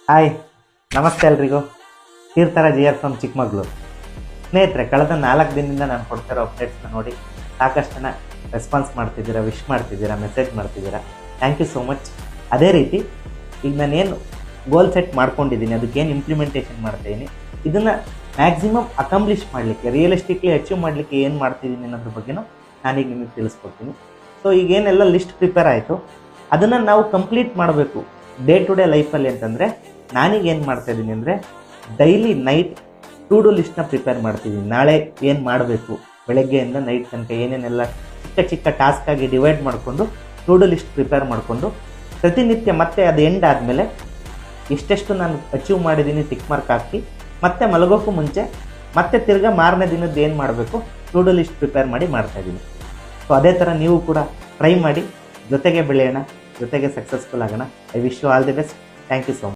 Hi, ನಮಸ್ತೆ ಎಲ್ರಿಗೂ. ತೀರ್ಥರ GR ಫ್ರಮ್ ಚಿಕ್ಕಮಗಳೂರು. ಸ್ನೇಹಿತರೆ, ಕಳೆದ 4 ದಿನದಿಂದ ನಾನು ಕೊಡ್ತಿರೋ ಅಪ್ಡೇಟ್ಸ್ನ ನೋಡಿ ಸಾಕಷ್ಟು ಜನ ರೆಸ್ಪಾನ್ಸ್ ಮಾಡ್ತಿದ್ದೀರಾ, ವಿಶ್ ಮಾಡ್ತಿದ್ದೀರಾ, ಮೆಸೇಜ್ ಮಾಡ್ತಿದ್ದೀರಾ. Thank you so much. ಅದೇ ರೀತಿ ಈಗ ನಾನೇನು ಗೋಲ್ ಸೆಟ್ ಮಾಡ್ಕೊಂಡಿದ್ದೀನಿ, ಅದಕ್ಕೇನು ಇಂಪ್ಲಿಮೆಂಟೇಷನ್ ಮಾಡ್ತಾಯಿದ್ದೀನಿ, ಇದನ್ನು ಮ್ಯಾಕ್ಸಿಮಮ್ ಅಕಂಪ್ಲಿಷ್ ಮಾಡಲಿಕ್ಕೆ, ರಿಯಲಿಸ್ಟಿಕ್ಲಿ ಅಚೀವ್ ಮಾಡಲಿಕ್ಕೆ ಏನು ಮಾಡ್ತಿದ್ದೀನಿ ಅನ್ನೋದ್ರ ಬಗ್ಗೆನೂ ನಾನೀಗ ನಿಮಗೆ ತಿಳಿಸ್ಕೊಡ್ತೀನಿ. ಸೊ ಈಗೇನೆಲ್ಲ ಲಿಸ್ಟ್ ಪ್ರಿಪೇರ್ ಆಯಿತು, ಅದನ್ನು ನಾವು ಕಂಪ್ಲೀಟ್ ಮಾಡಬೇಕು ಡೇ ಟು ಡೇ ಲೈಫಲ್ಲಿ. ಅಂತಂದರೆ ನಾನೀಗ ಏನು ಮಾಡ್ತಾಯಿದ್ದೀನಿ ಅಂದರೆ, ಡೈಲಿ ನೈಟ್ ಟು ಡು ಲಿಸ್ಟ್ನ ಪ್ರಿಪೇರ್ ಮಾಡ್ತಿದ್ದೀನಿ. ನಾಳೆ ಏನು ಮಾಡಬೇಕು, ಬೆಳಗ್ಗೆಯಿಂದ ನೈಟ್ ತನಕ ಏನೇನೆಲ್ಲ ಚಿಕ್ಕ ಚಿಕ್ಕ ಟಾಸ್ಕಾಗಿ ಡಿವೈಡ್ ಮಾಡಿಕೊಂಡು ಟು ಡು ಲಿಸ್ಟ್ ಪ್ರಿಪೇರ್ ಮಾಡಿಕೊಂಡು ಪ್ರತಿನಿತ್ಯ ಮತ್ತೆ ಅದು ಎಂಡ್ ಆದಮೇಲೆ ಇಷ್ಟೆಷ್ಟು ನಾನು ಅಚೀವ್ ಮಾಡಿದ್ದೀನಿ ಟಿಕ್ ಮಾರ್ಕ್ ಹಾಕಿ ಮತ್ತೆ ಮಲಗೋಕ್ಕೂ ಮುಂಚೆ ಮತ್ತೆ ತಿರ್ಗಾ ಮಾರನೇ ದಿನದ್ದು ಏನು ಮಾಡಬೇಕು ಟು ಡು ಲಿಸ್ಟ್ ಪ್ರಿಪೇರ್ ಮಾಡಿ ಮಾಡ್ತಾಯಿದ್ದೀನಿ. ಸೊ ಅದೇ ಥರ ನೀವು ಕೂಡ ಟ್ರೈ ಮಾಡಿ, ಜೊತೆಗೆ ಬೆಳೆಯೋಣ, ಜೊತೆಗೆ ಸಕ್ಸಸ್ಫುಲ್ ಆಗೋಣ. I wish you all the best. Thank you so much.